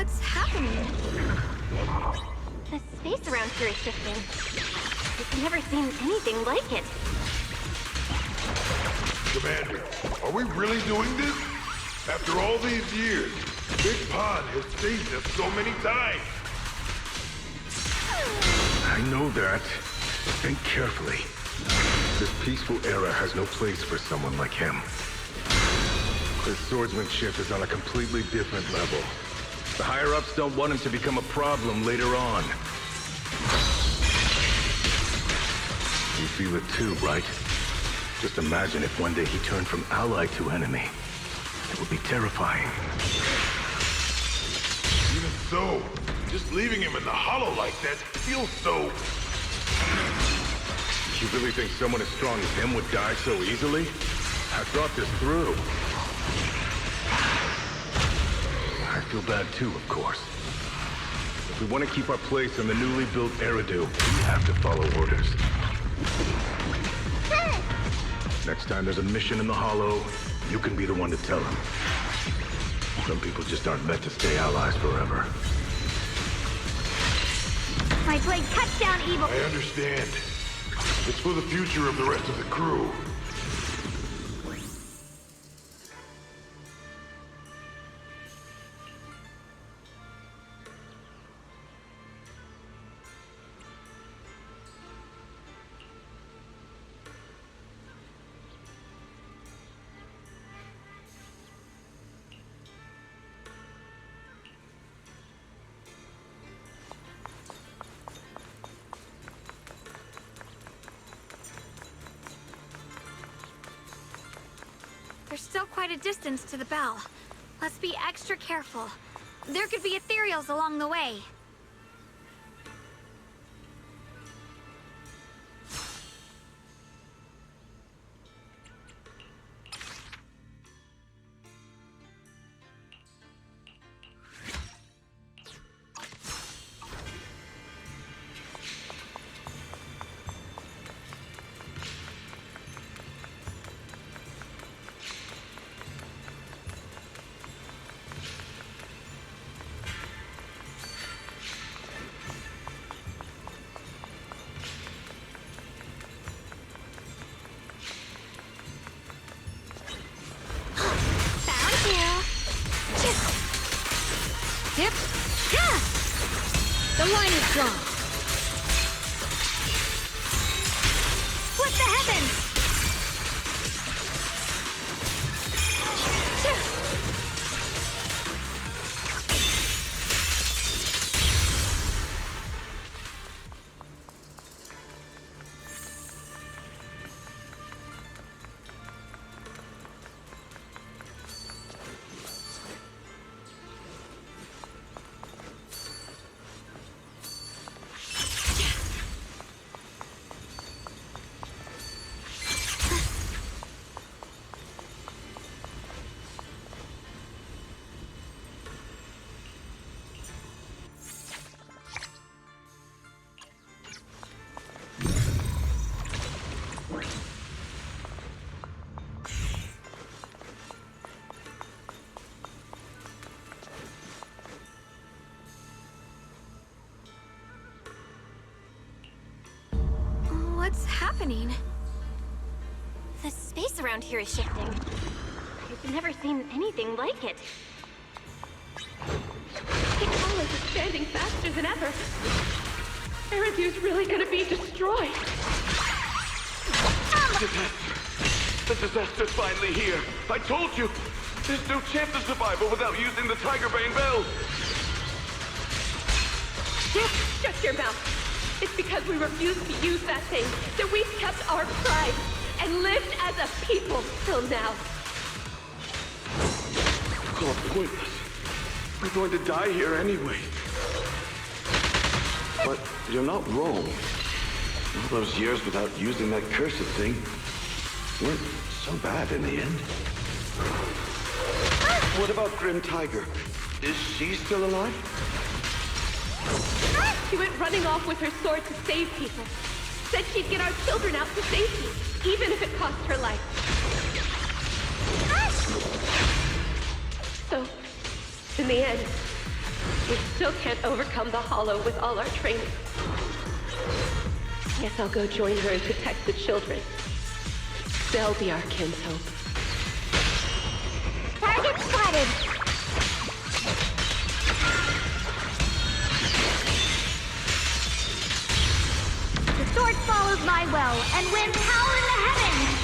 What's happening? The space around here is shifting. I've never seen anything like it. Commander, are we really doing this? After all these years, Big Pond has saved us so many times. I know that. Think carefully. This peaceful era has no place for someone like him. His swordsmanship is on a completely different level. The higher-ups don't want him to become a problem later on. You feel it too, right? Just imagine if one day he turned from ally to enemy. It would be terrifying. Even so, just leaving him in the hollow like that feels so... You really think someone as strong as him would die so easily? I thought this through. I feel bad too, of course. If we want to keep our place on the newly built Eridu, we have to follow orders. Next time there's a mission in the Hollow, you can be the one to tell them. Some people just aren't meant to stay allies forever. My blade cuts down evil. I understand. It's for the future of the rest of the crew. There's still quite a distance to the bell. Let's be extra careful. There could be ethereals along the way. Yep. Yeah! The line is drawn. Split the heavens! What's happening? The space around here is shifting. I've never seen anything like it. The hall is expanding faster than ever. Eridu's really gonna be destroyed. The disaster's finally here. I told you. There's no chance of survival without using the Tiger Bane Bell. Shut your mouth. It's because we refused to use that thing that we've kept our pride and lived as a people till now. It's all pointless. We're going to die here anyway. But you're not wrong. All those years without using that cursed thing weren't so bad in the end. What about Grim Tiger? Is she still alive? She went running off with her sword to save people. Said she'd get our children out to safety, even if it cost her life. So, in the end, We still can't overcome the Hollow with all our training. Guess I'll go join her and protect the children. They'll be our kinshope. Target spotted! The sword follows my will and wins power in the heavens!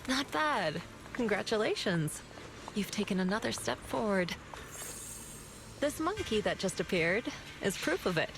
Not bad. Congratulations. You've taken another step forward. This monkey that just appeared is proof of it.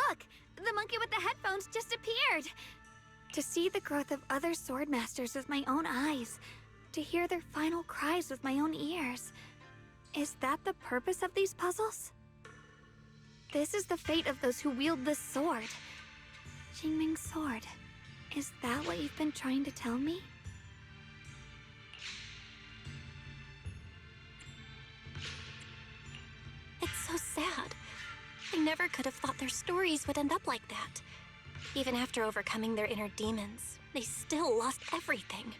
Look! The monkey with the headphones just appeared! To see the growth of other sword masters with my own eyes, to hear their final cries with my own ears. Is that the purpose of these puzzles? This is the fate of those who wield this sword. Qingming Sword. Is that what you've been trying to tell me? It's so sad. I never could have thought their stories would end up like that. Even after overcoming their inner demons, they still lost everything.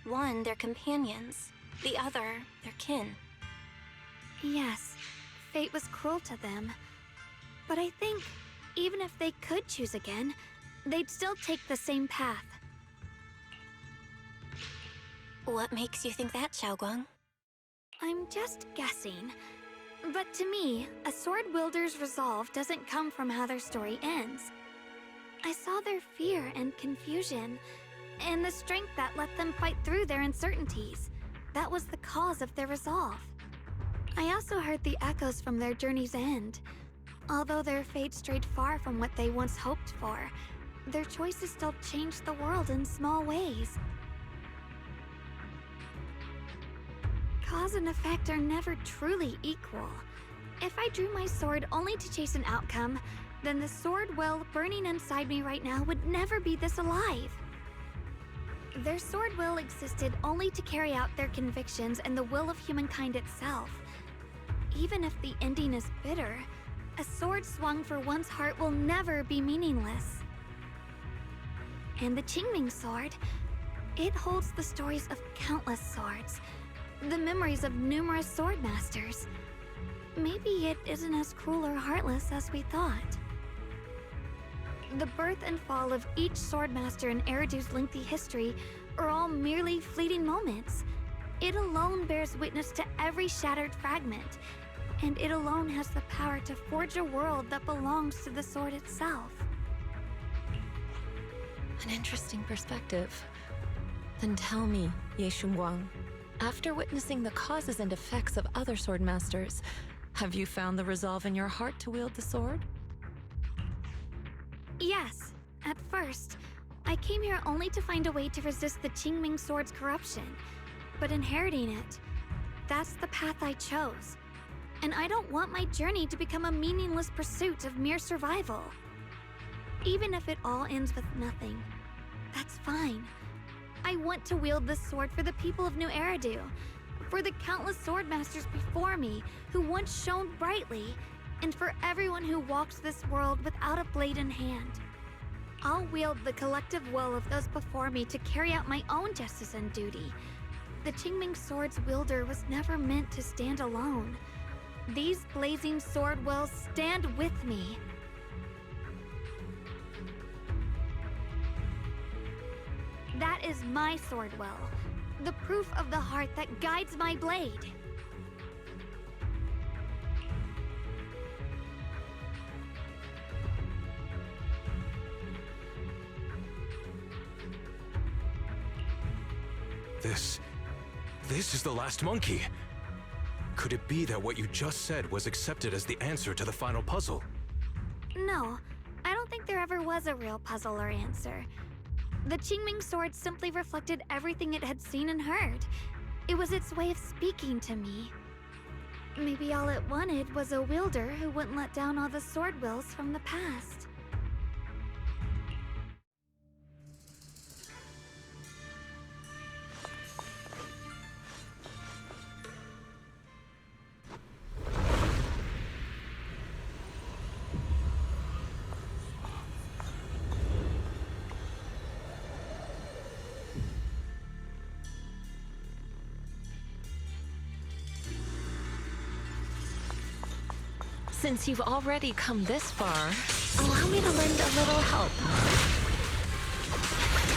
One, their companions. The other, their kin. Yes, fate was cruel to them. But I think, even if they could choose again, they'd still take the same path. What makes you think that, Xiaoguang? I'm just guessing. But to me, a sword wielder's resolve doesn't come from how their story ends. I saw their fear and confusion, and the strength that let them fight through their uncertainties. That was the cause of their resolve. I also heard the echoes from their journey's end. Although their fate strayed far from what they once hoped for, their choices still changed the world in small ways. Cause and effect are never truly equal. If I drew my sword only to chase an outcome, then the sword will burning inside me right now would never be this alive. Their sword will existed only to carry out their convictions and the will of humankind itself. Even if the ending is bitter, a sword swung for one's heart will never be meaningless. And the Qingming Sword, it holds the stories of countless swords, the memories of numerous sword masters. Maybe it isn't as cruel or heartless as we thought. The birth and fall of each sword master in Eridu's lengthy history are all merely fleeting moments. It alone bears witness to every shattered fragment, and it alone has the power to forge a world that belongs to the sword itself. An interesting perspective. Then tell me, Ye Shunguang, after witnessing the causes and effects of other sword masters, have you found the resolve in your heart to wield the sword? Yes, at first. I came here only to find a way to resist the Qingming Sword's corruption, but inheriting it, that's the path I chose. And I don't want my journey to become a meaningless pursuit of mere survival. Even if it all ends with nothing, that's fine. I want to wield this sword for the people of New Eridu, for the countless sword masters before me who once shone brightly, and for everyone who walks this world without a blade in hand. I'll wield the collective will of those before me to carry out my own justice and duty. The Qingming Sword's wielder was never meant to stand alone. These blazing sword wills stand with me. That is my sword will, the proof of the heart that guides my blade. This is the last monkey. Could it be that what you just said was accepted as the answer to the final puzzle? No, I don't think there ever was a real puzzle or answer. The Qingming Sword simply reflected everything it had seen and heard. It was its way of speaking to me. Maybe all it wanted was a wielder who wouldn't let down all the sword wills from the past. Since you've already come this far, allow me to lend a little help.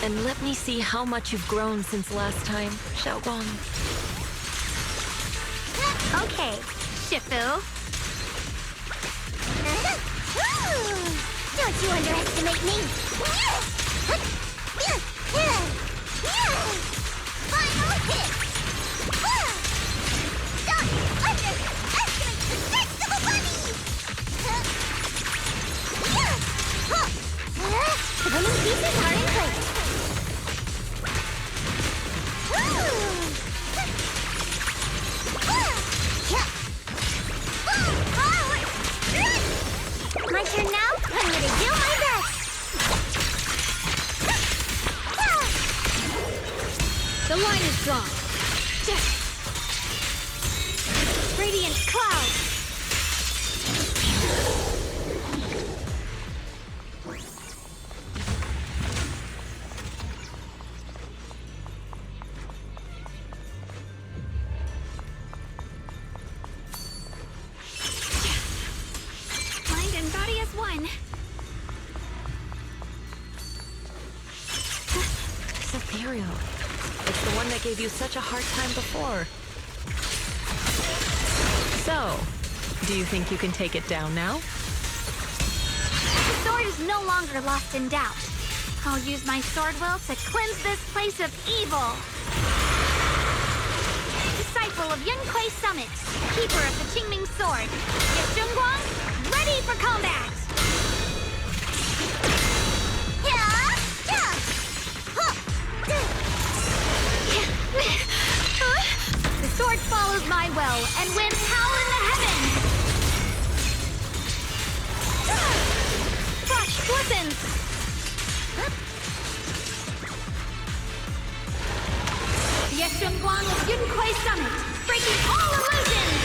And let me see how much you've grown since last time, Xiaoguang. Okay, Shifu. Don't you underestimate me! Final hit! Don't underestimate the strength of a bunny! The winning pieces are in place! My turn now? I'm gonna do my best! The line is drawn. Radiant cloud. Mind and body as one. Ethereal. It's the one that gave you such a hard time before. So, do you think you can take it down now? The sword is no longer lost in doubt. I'll use my sword will to cleanse this place of evil. Disciple of Yunquei Summit, keeper of the Qingming Sword, Ye Shunguang, ready for combat! The sword follows my will and wins power in the heavens! Flash glistens! Ye Shunguang of Yunquei Summit, breaking all illusions!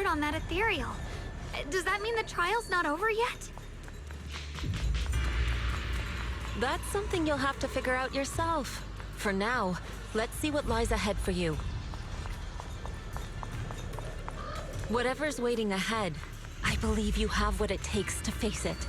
sword on that ethereal. Does that mean the trial's not over yet? That's something you'll have to figure out yourself. For now, let's see what lies ahead for you. Whatever's waiting ahead, I believe you have what it takes to face it.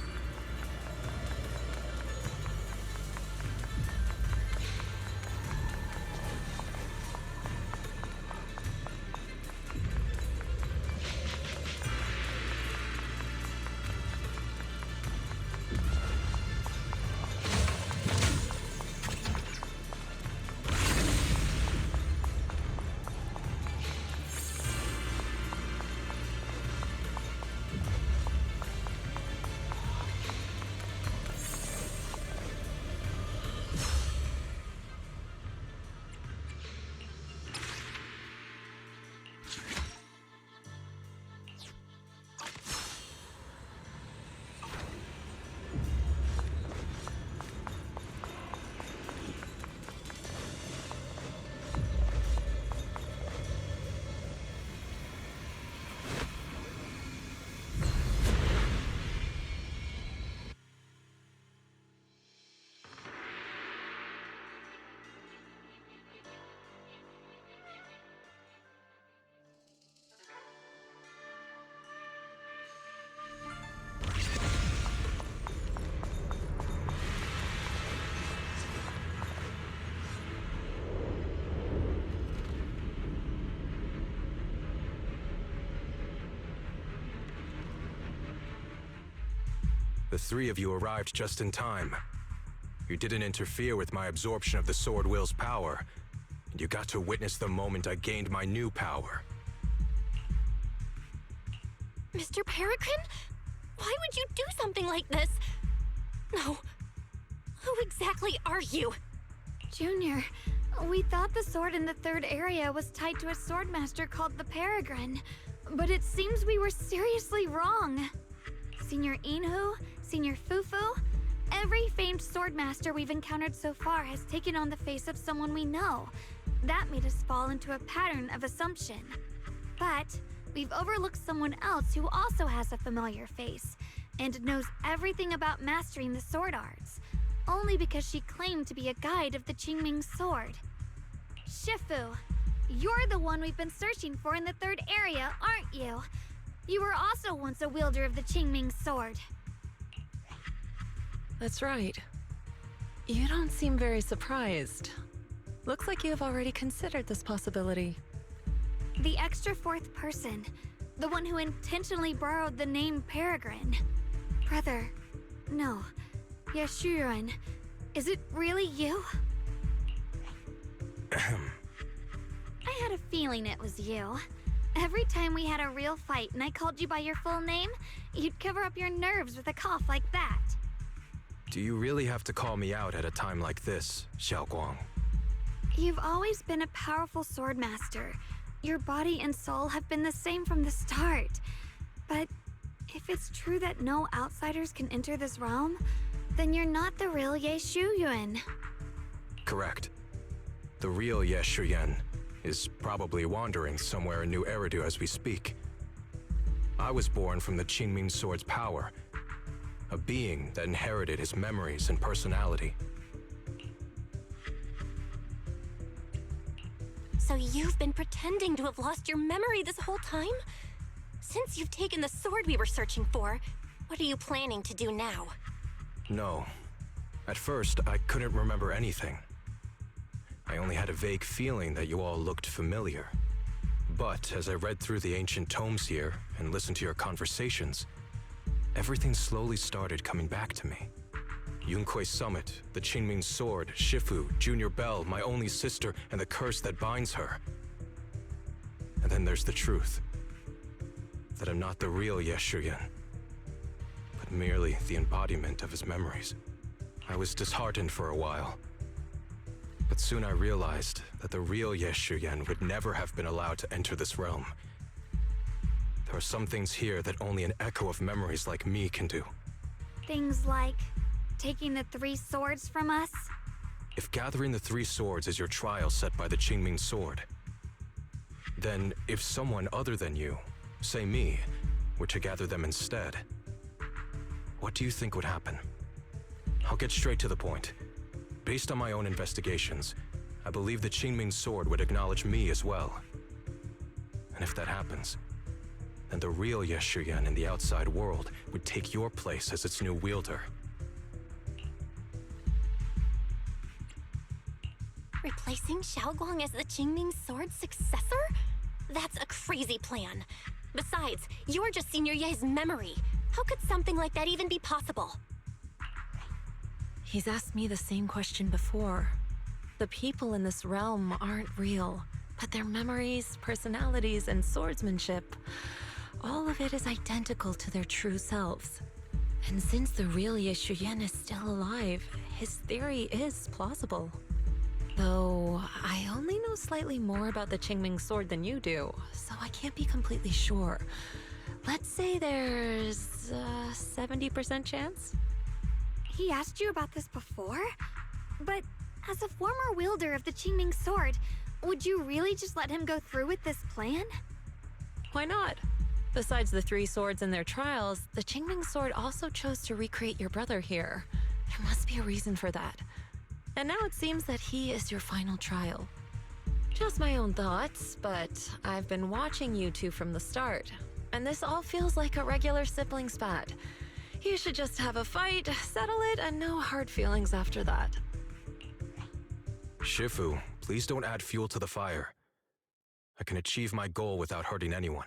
The three of you arrived just in time. You didn't interfere with my absorption of the Sword Will's power, and you got to witness the moment I gained my new power. Mr. Peregrine? Why would you do something like this? No. Who exactly are you? Junior, we thought the sword in the third area was tied to a swordmaster called the Peregrine, but it seems we were seriously wrong. Senior Inhu, Senior Fufu, every famed swordmaster we've encountered so far has taken on the face of someone we know. That made us fall into a pattern of assumption. But we've overlooked someone else who also has a familiar face and knows everything about mastering the sword arts, only because she claimed to be a guide of the Qingming Sword. Shifu, you're the one we've been searching for in the third area, aren't you? You were also once a wielder of the Qingming Sword. That's right. You don't seem very surprised. Looks like you have already considered this possibility. The extra fourth person, the one who intentionally borrowed the name Peregrine. Brother, no, Ye Shunguang, is it really you? I had a feeling it was you. Every time we had a real fight and I called you by your full name, you'd cover up your nerves with a cough like that. Do you really have to call me out at a time like this, Xiaoguang? You've always been a powerful swordmaster. Your body and soul have been the same from the start. But if it's true that no outsiders can enter this realm, then you're not the real Ye Shunguang. Correct. The real Ye Shunguang is probably wandering somewhere in New Eridu as we speak. I was born from the Qingming Sword's power, a being that inherited his memories and personality. So you've been pretending to have lost your memory this whole time? Since you've taken the sword we were searching for, what are you planning to do now? No. At first, I couldn't remember anything. I only had a vague feeling that you all looked familiar. But as I read through the ancient tomes here and listened to your conversations, everything slowly started coming back to me. Yunque's summit, the Qingming Sword, Shifu, Junior Belle, my only sister, and the curse that binds her. And then there's the truth. That I'm not the real Ye Shunguang, but merely the embodiment of his memories. I was disheartened for a while. But soon I realized that the real Ye Shunguang would never have been allowed to enter this realm. There are some things here that only an echo of memories like me can do. Things like taking the 3 swords from us? If gathering the 3 swords is your trial set by the Qingming Sword, then if someone other than you, say me, were to gather them instead, what do you think would happen? I'll get straight to the point. Based on my own investigations, I believe the Qingming Sword would acknowledge me as well. And if that happens, then the real Ye Shunguang in the outside world would take your place as its new wielder. Replacing Xiaoguang as the Qingming Sword's successor? That's a crazy plan. Besides, you're just Senior Ye's memory. How could something like that even be possible? He's asked me the same question before. The people in this realm aren't real, but their memories, personalities, and swordsmanship, all of it is identical to their true selves. And since the real Ye Shunguang is still alive, his theory is plausible. Though, I only know slightly more about the Qingming Sword than you do, so I can't be completely sure. Let's say there's a 70% chance? He asked you about this before? But as a former wielder of the Qingming Sword, would you really just let him go through with this plan? Why not? Besides the 3 swords in their trials, the Qingming Sword also chose to recreate your brother here. There must be a reason for that. And now it seems that he is your final trial. Just my own thoughts, but I've been watching you two from the start, and this all feels like a regular sibling spat. You should just have a fight, settle it, and no hard feelings after that. Shifu, please don't add fuel to the fire. I can achieve my goal without hurting anyone.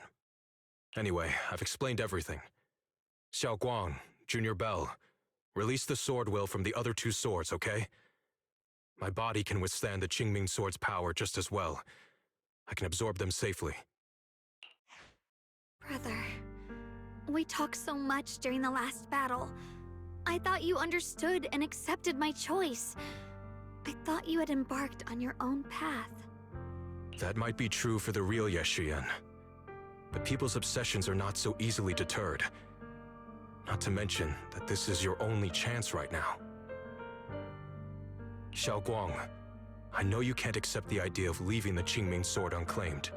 Anyway, I've explained everything. Xiaoguang, Junior Belle, release the sword will from the other 2 swords, okay? My body can withstand the Qingming Sword's power just as well. I can absorb them safely. Brother, we talked so much during the last battle. I thought you understood and accepted my choice. I thought you had embarked on your own path. That might be true for the real Ye Shunguang, but people's obsessions are not so easily deterred. Not to mention that this is your only chance right now. Xiaoguang, I know you can't accept the idea of leaving the Qingming Sword unclaimed.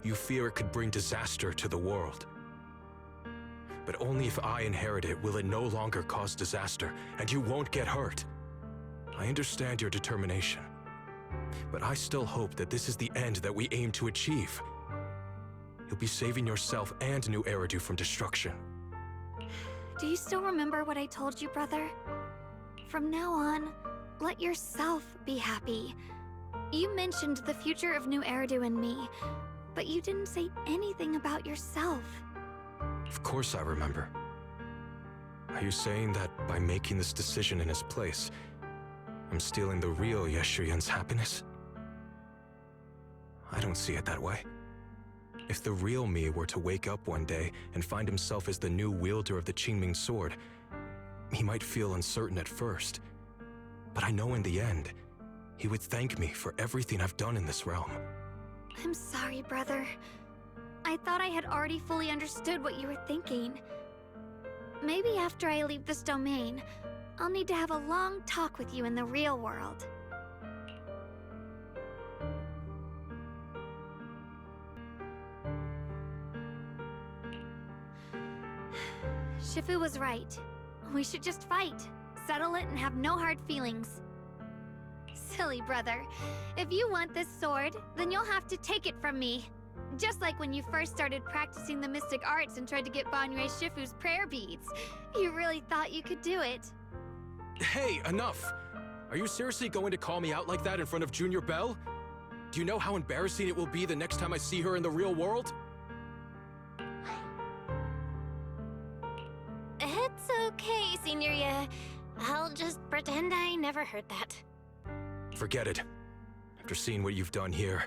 You fear it could bring disaster to the world. But only if I inherit it will it no longer cause disaster, and you won't get hurt. I understand your determination, but I still hope that this is the end that we aim to achieve. You'll be saving yourself and New Eridu from destruction. Do you still remember what I told you, brother? From now on, let yourself be happy. You mentioned the future of New Eridu and me, but you didn't say anything about yourself. Of course I remember. Are you saying that by making this decision in his place, I'm stealing the real Ye Shunguang's happiness? I don't see it that way. If the real me were to wake up one day and find himself as the new wielder of the Qingming Sword, he might feel uncertain at first. But I know in the end, he would thank me for everything I've done in this realm. I'm sorry, brother. I thought I had already fully understood what you were thinking. Maybe after I leave this domain, I'll need to have a long talk with you in the real world. Shifu was right. We should just fight, settle it, and have no hard feelings. Silly brother. If you want this sword, then you'll have to take it from me. Just like when you first started practicing the mystic arts and tried to get Banrei Shifu's prayer beads. You really thought you could do it. Hey, enough! Are you seriously going to call me out like that in front of Junior Belle? Do you know how embarrassing it will be the next time I see her in the real world? It's okay, Senior Ye. I'll just pretend I never heard that. Forget it. After seeing what you've done here,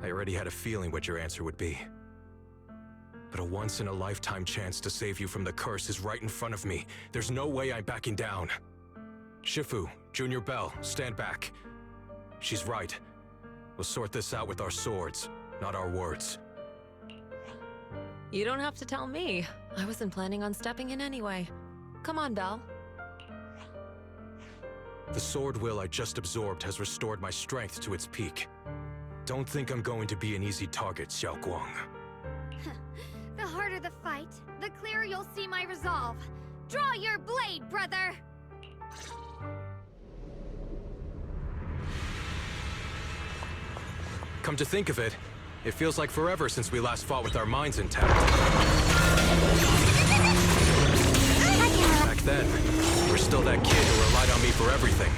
I already had a feeling what your answer would be. But a once-in-a-lifetime chance to save you from the curse is right in front of me. There's no way I'm backing down. Shifu, Junior Belle, stand back. She's right. We'll sort this out with our swords, not our words. You don't have to tell me. I wasn't planning on stepping in anyway. Come on, Belle. The sword will I just absorbed has restored my strength to its peak. Don't think I'm going to be an easy target, Xiaoguang. see my resolve. Draw your blade, brother! Come to think of it, it feels like forever since we last fought with our minds intact. Back then, you were still that kid who relied on me for everything.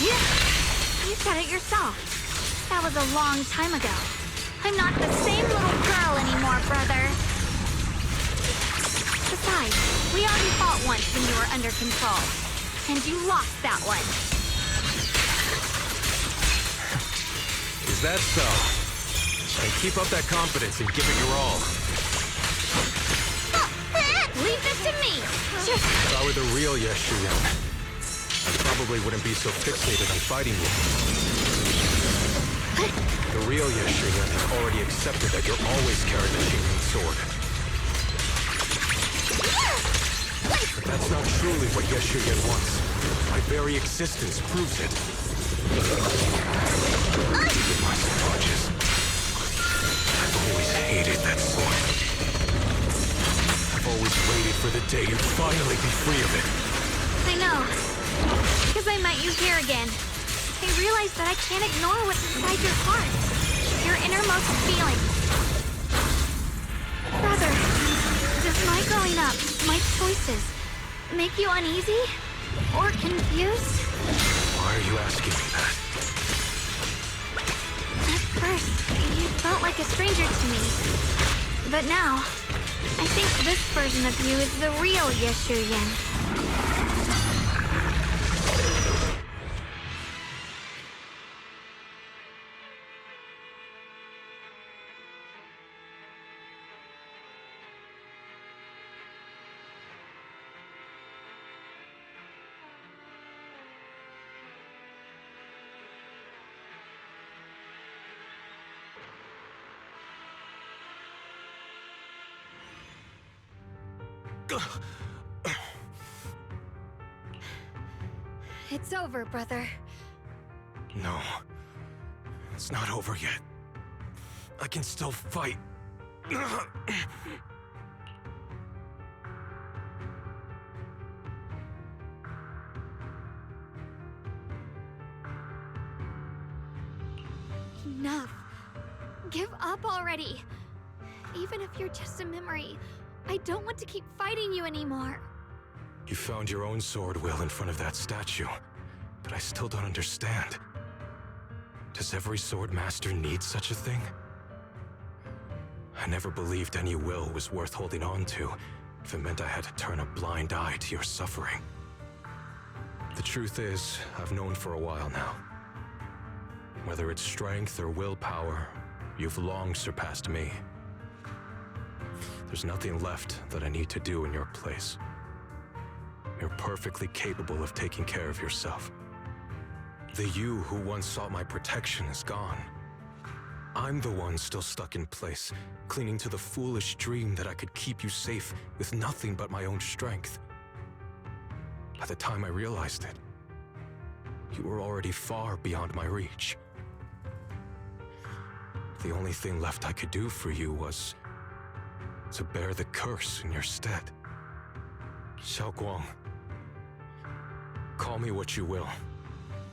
Yeah, you said it yourself. That was a long time ago. I'm not the same little girl anymore, brother. Besides, we already fought once when you were under control. And you lost that one. Is that so? And keep up that confidence and give it your all. Leave this to me! If I were the real Ye Shunguang, I probably wouldn't be so fixated on fighting you. The real Ye Shunguang has already accepted that you'll always carry the Qingming Sword. But that's not truly what Ye Shunguang wants. My very existence proves it. My sponges. I've always hated that sword. I've always waited for the day you'd finally be free of it. I know. Because I met you here again. I realized that I can't ignore what's inside your heart. Your innermost feelings. Brother, does my growing up, my choices, make you uneasy? Or confused? Why are you asking me that? At first, you felt like a stranger to me. But now, I think this version of you is the real Ye Shunguang. It's over, brother. No. It's not over yet. I can still fight. Enough. Give up already. Even if you're just a memory, I don't want to keep fighting you anymore. You found your own sword, Will, in front of that statue. But I still don't understand. Does every sword master need such a thing? I never believed any will was worth holding on to if it meant I had to turn a blind eye to your suffering. The truth is, I've known for a while now. Whether it's strength or willpower, you've long surpassed me. There's nothing left that I need to do in your place. You're perfectly capable of taking care of yourself. The you who once sought my protection is gone. I'm the one still stuck in place, clinging to the foolish dream that I could keep you safe with nothing but my own strength. By the time I realized it, you were already far beyond my reach. The only thing left I could do for you was to bear the curse in your stead. Xiaoguang. Call me what you will.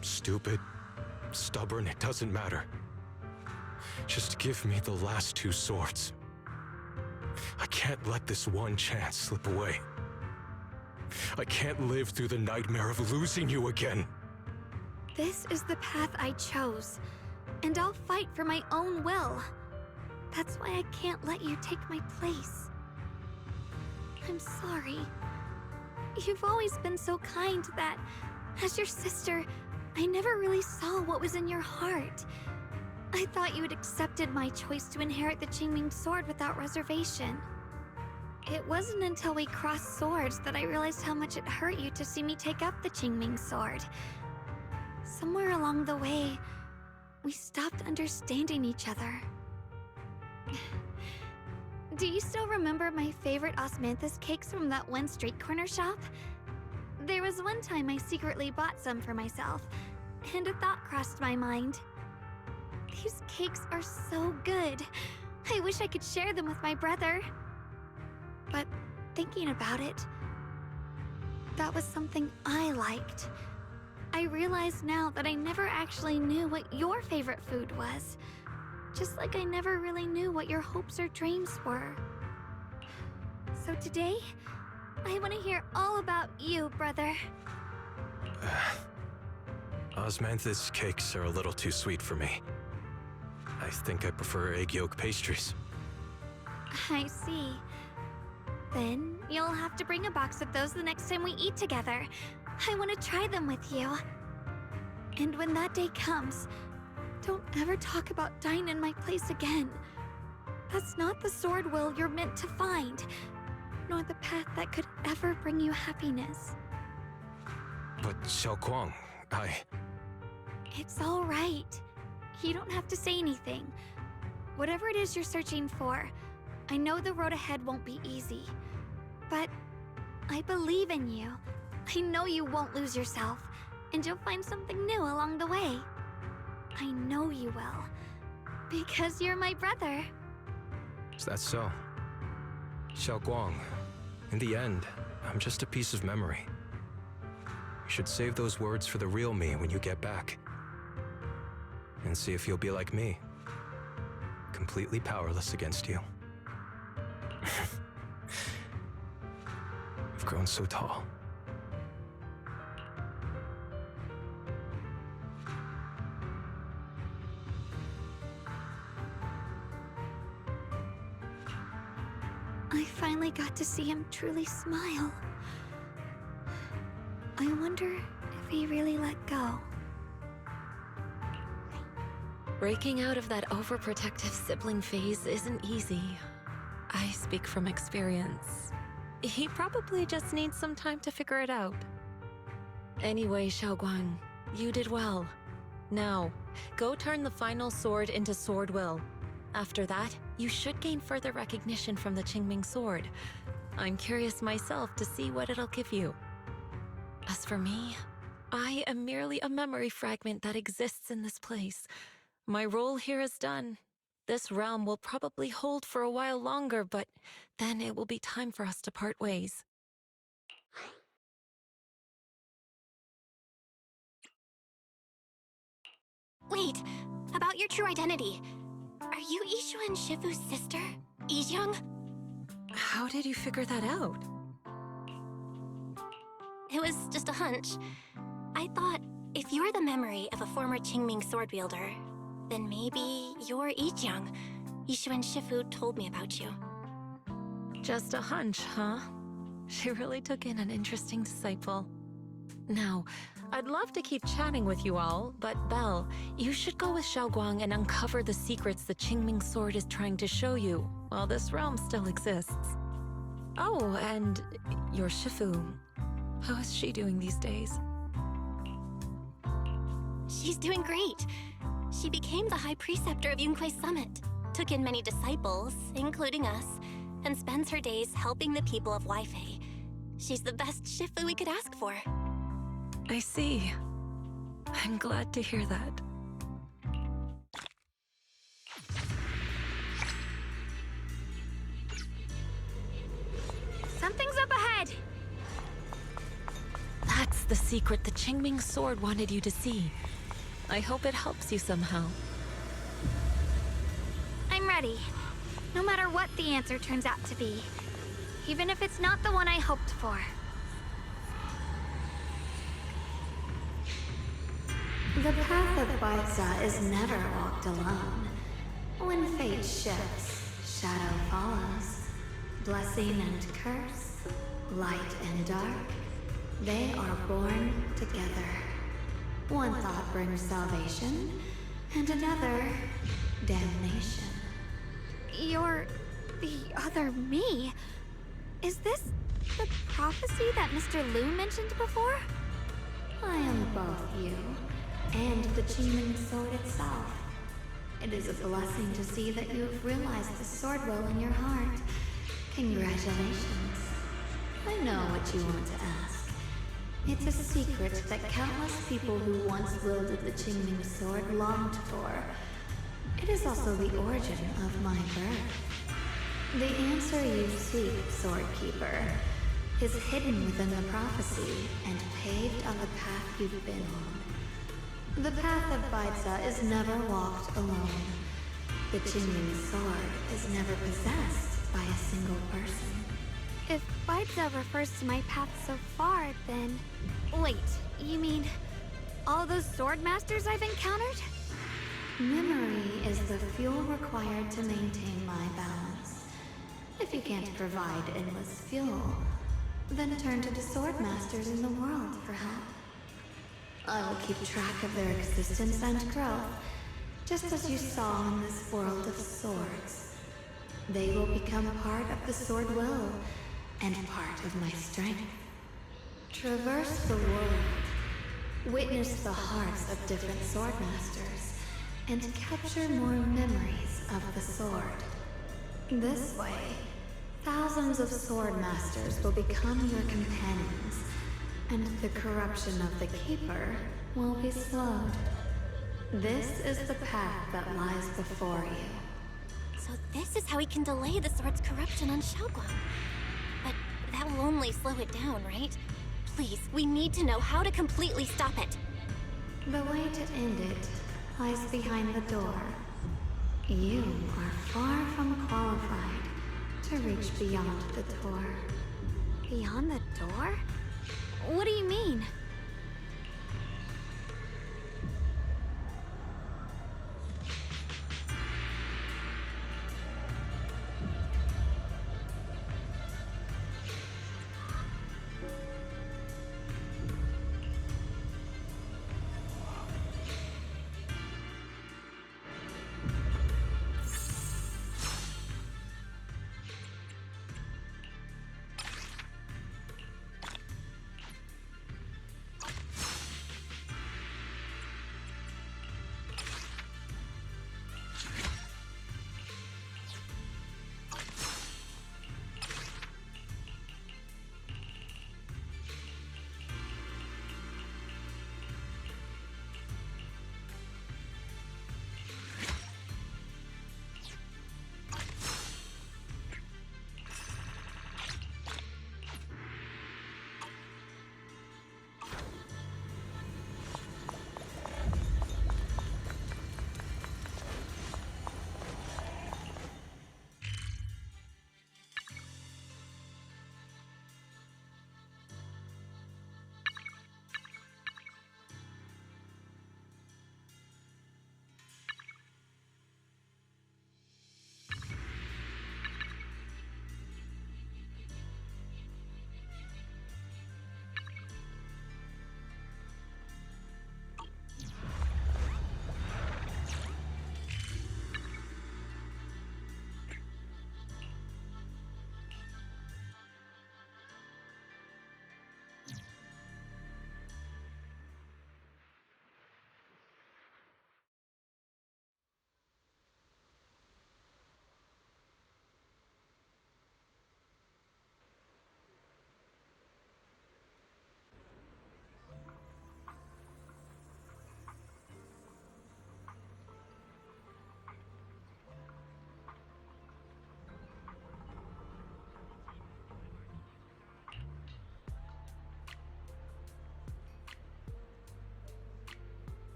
Stupid, stubborn, it doesn't matter. Just give me the last two swords. I can't let this one chance slip away. I can't live through the nightmare of losing you again. This is the path I chose, and I'll fight for my own will. That's why I can't let you take my place. I'm sorry. You've always been so kind that, as your sister, I never really saw what was in your heart. I thought you had accepted my choice to inherit the Qingming Sword without reservation. It wasn't until we crossed swords that I realized how much it hurt you to see me take up the Qingming Sword. Somewhere along the way, we stopped understanding each other. Do you still remember my favorite osmanthus cakes from that one street corner shop? There was one time I secretly bought some for myself, and a thought crossed my mind. These cakes are so good. I wish I could share them with my brother. thinking about it, that was something I liked. I realize now that I never actually knew what your favorite food was. Just like I never really knew what your hopes or dreams were. So today, I want to hear all about you, brother. Osmanthus cakes are a little too sweet for me. I think I prefer egg yolk pastries. I see. Then you'll have to bring a box of those the next time we eat together. I want to try them with you. And when that day comes, don't ever talk about dying in my place again. That's not the sword will you're meant to find, nor the path that could ever bring you happiness. But Xiaoguang, It's all right. You don't have to say anything. Whatever it is you're searching for, I know the road ahead won't be easy. But I believe in you. I know you won't lose yourself, and you'll find something new along the way. I know you will. Because you're my brother. Is that so? Xiaoguang, in the end, I'm just a piece of memory. You should save those words for the real me when you get back. And see if you'll be like me. Completely powerless against you. You've grown so tall. I finally got to see him truly smile. I wonder if he really let go. Breaking out of that overprotective sibling phase isn't easy. I speak from experience. He probably just needs some time to figure it out. Anyway, Xiaoguang, you did well. Now, go turn the final sword into Sword Will. After that, you should gain further recognition from the Qingming Sword. I'm curious myself to see what it'll give you. As for me, I am merely a memory fragment that exists in this place. My role here is done. This realm will probably hold for a while longer, but then it will be time for us to part ways. Wait, about your true identity. Are you Yishu and Shifu's sister, Yizhang? How did you figure that out? It was just a hunch. I thought, if you're the memory of a former Qingming sword wielder, then maybe you're Yizhang. Yishu and Shifu told me about you. Just a hunch, huh? She really took in an interesting disciple. Now, I'd love to keep chatting with you all, but Belle, you should go with Xiaoguang and uncover the secrets the Qingming Sword is trying to show you, while this realm still exists. Oh, and your Shifu. How is she doing these days? She's doing great. She became the High Preceptor of Yunkui's Summit, took in many disciples, including us, and spends her days helping the people of Weifei. She's the best Shifu we could ask for. I see. I'm glad to hear that. Something's up ahead! That's the secret the Qingming Sword wanted you to see. I hope it helps you somehow. I'm ready. No matter what the answer turns out to be. Even if it's not the one I hoped for. The path of Baiza is never walked alone. When fate shifts, shadow follows. Blessing and curse, light and dark, they are born together. One thought brings salvation, and another, damnation. You're the other me. Is this the prophecy that Mr. Liu mentioned before? I am both you and the Qingming Sword itself. It is a blessing to see that you have realized the sword will in your heart. Congratulations. I know what you want to ask. It's a secret that countless people who once wielded the Qingming Sword longed for. It is also the origin of my birth. The answer you seek, Sword Keeper, is hidden within the prophecy and paved on the path you've been on. The path of Baidza is never walked alone. The Qingming Sword is never possessed by a single person. If Baidza refers to my path so far, then... Wait, you mean all those sword masters I've encountered? Memory is the fuel required to maintain my balance. If you can't provide endless fuel, then turn to the sword masters in the world for help. I will keep track of their existence and growth, just as you saw in this world of swords. They will become part of the sword will, and part of my strength. Traverse the world, witness the hearts of different sword masters, and capture more memories of the sword. This way, thousands of sword masters will become your companions, and the corruption of the Keeper will be slowed. This is the path that lies before you. So this is how we can delay the sword's corruption on Xiaoguang. But that will only slow it down, right? Please, we need to know how to completely stop it. The way to end it lies behind the door. You are far from qualified to reach beyond the door. Beyond the door? What do you mean?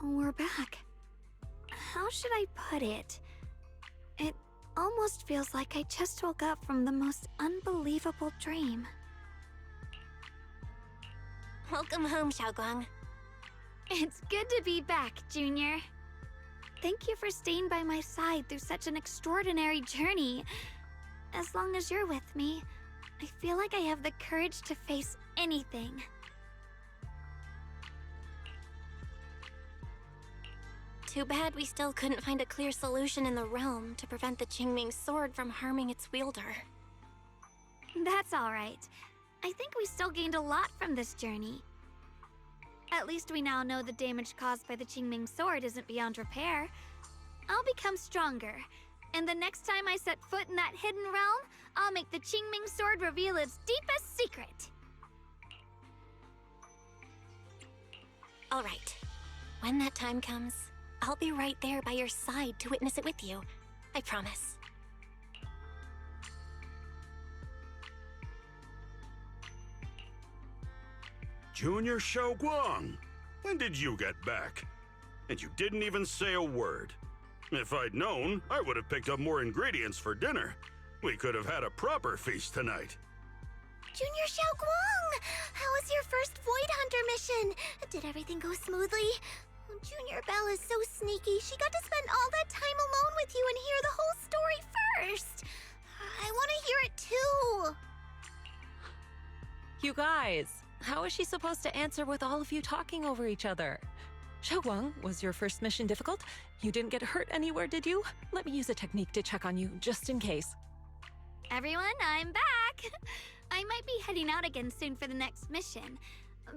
We're back. How should I put it? It almost feels like I just woke up from the most unbelievable dream. Welcome home, Xiaoguang. It's good to be back, Junior. Thank you for staying by my side through such an extraordinary journey. As long as you're with me, I feel like I have the courage to face anything. Too bad we still couldn't find a clear solution in the realm to prevent the Qingming Sword from harming its wielder. That's alright. I think we still gained a lot from this journey. At least we now know the damage caused by the Qingming Sword isn't beyond repair. I'll become stronger, And the next time I set foot in that hidden realm, I'll make the Qingming Sword reveal its deepest secret. All right. When that time comes, I'll be right there by your side to witness it with you. I promise. Junior Shunguang, when did you get back? And you didn't even say a word. If I'd known, I would have picked up more ingredients for dinner. We could have had a proper feast tonight. Junior Shunguang, how was your first Void Hunter mission? Did everything go smoothly? Junior Belle is so sneaky. She got to spend all that time alone with you and hear the whole story first. I want to hear it too. You guys, how is she supposed to answer with all of you talking over each other? Shunguang, was your first mission difficult? You didn't get hurt anywhere, did you? Let me use a technique to check on you, just in case. Everyone, I'm back! I might be heading out again soon for the next mission.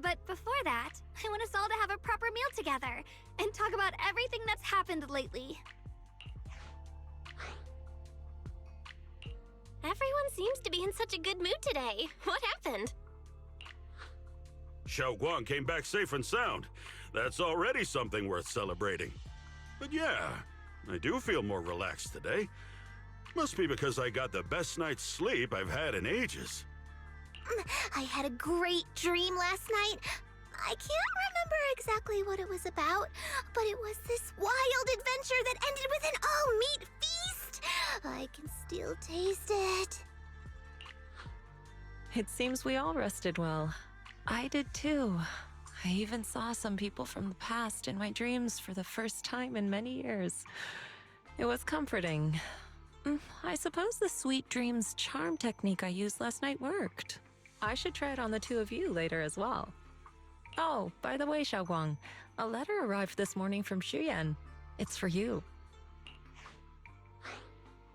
But before that, I want us all to have a proper meal together and talk about everything that's happened lately. Everyone seems to be in such a good mood today. What happened? Shunguang came back safe and sound. That's already something worth celebrating. But yeah, I do feel more relaxed today. Must be because I got the best night's sleep I've had in ages. I had a great dream last night. I can't remember exactly what it was about, but it was this wild adventure that ended with an all-meat feast. I can still taste it. It seems we all rested well. I did too. I even saw some people from the past in my dreams for the first time in many years. It was comforting. I suppose the sweet dreams charm technique I used last night worked. I should try it on the two of you later as well. Oh, by the way, Shunguang, a letter arrived this morning from Xuyan. It's for you.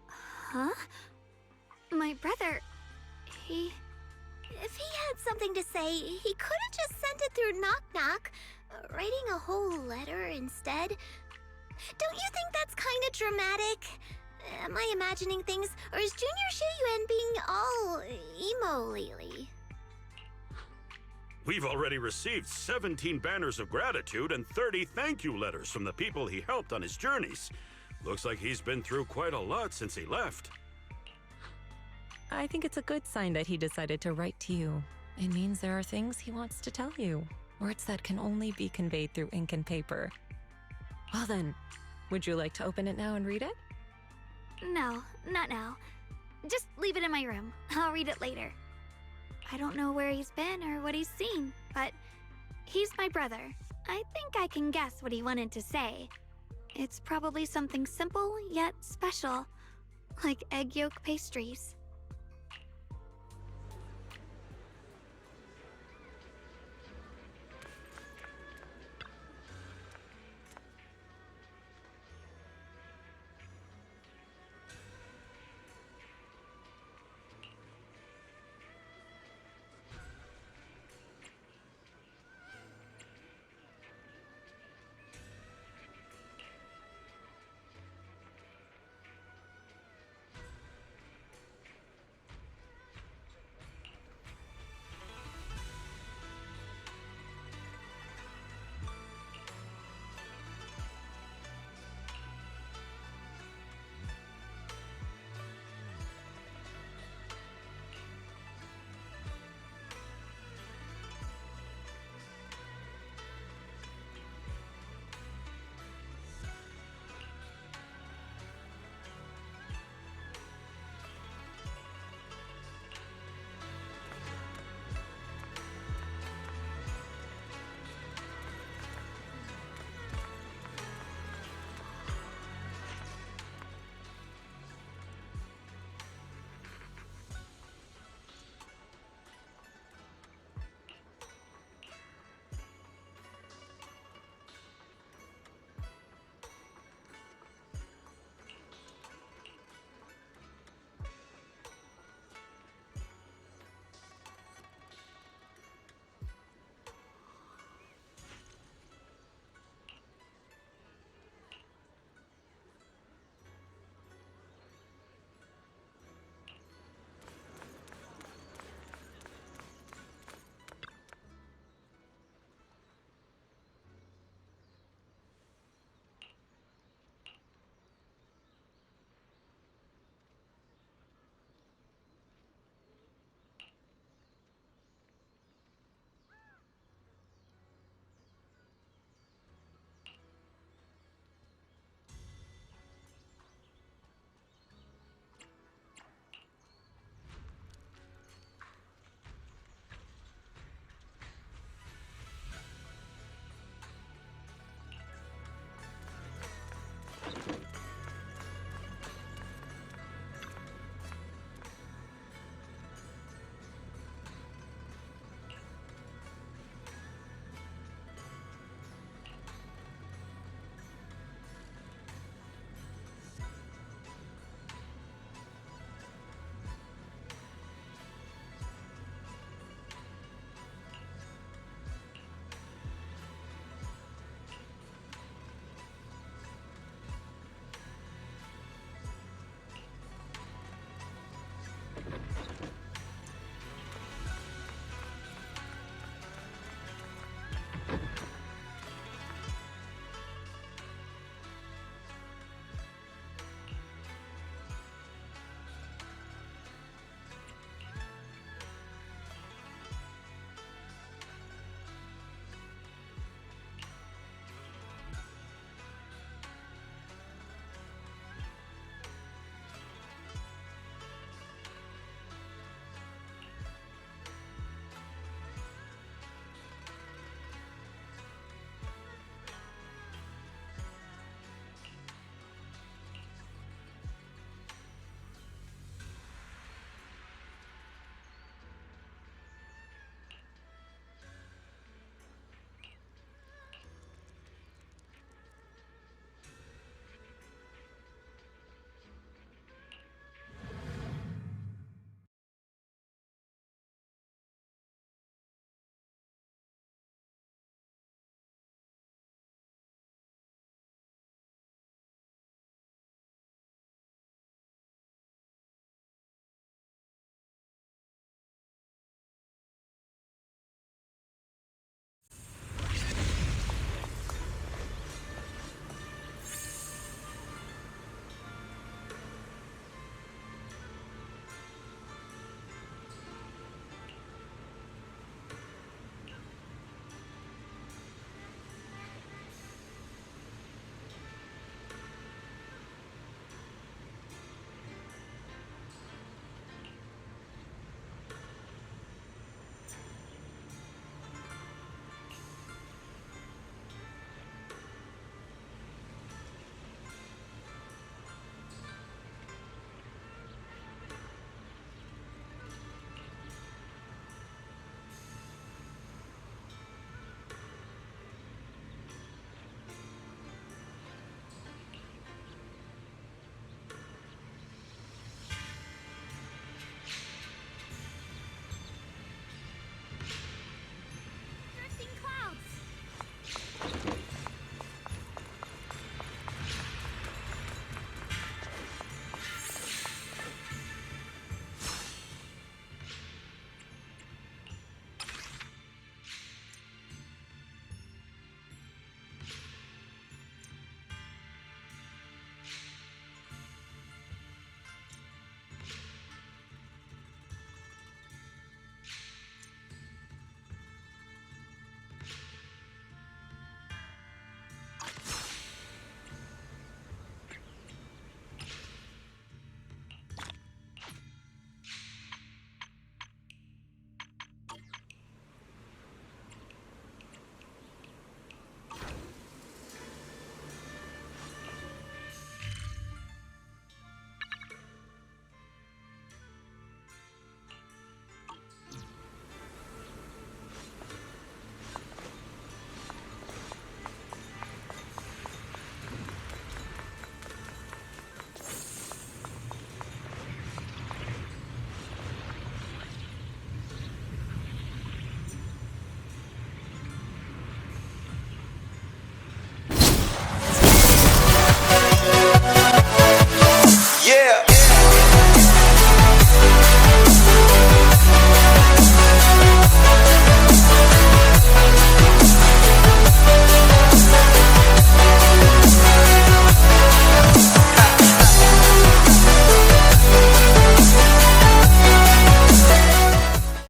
Huh? My brother, he... If he had something to say, he could have just sent it through Knock Knock, writing a whole letter instead. Don't you think that's kind of dramatic? Am I imagining things, or is Junior Xuyan being all emo lately? We've already received 17 banners of gratitude and 30 thank you letters from the people he helped on his journeys. Looks like he's been through quite a lot since he left. I think it's a good sign that he decided to write to you. It means there are things he wants to tell you, words that can only be conveyed through ink and paper. Well then, would you like to open it now and read it? No, not now. Just leave it in my room. I'll read it later. I don't know where he's been or what he's seen, but he's my brother. I think I can guess what he wanted to say. It's probably something simple yet special, like egg yolk pastries.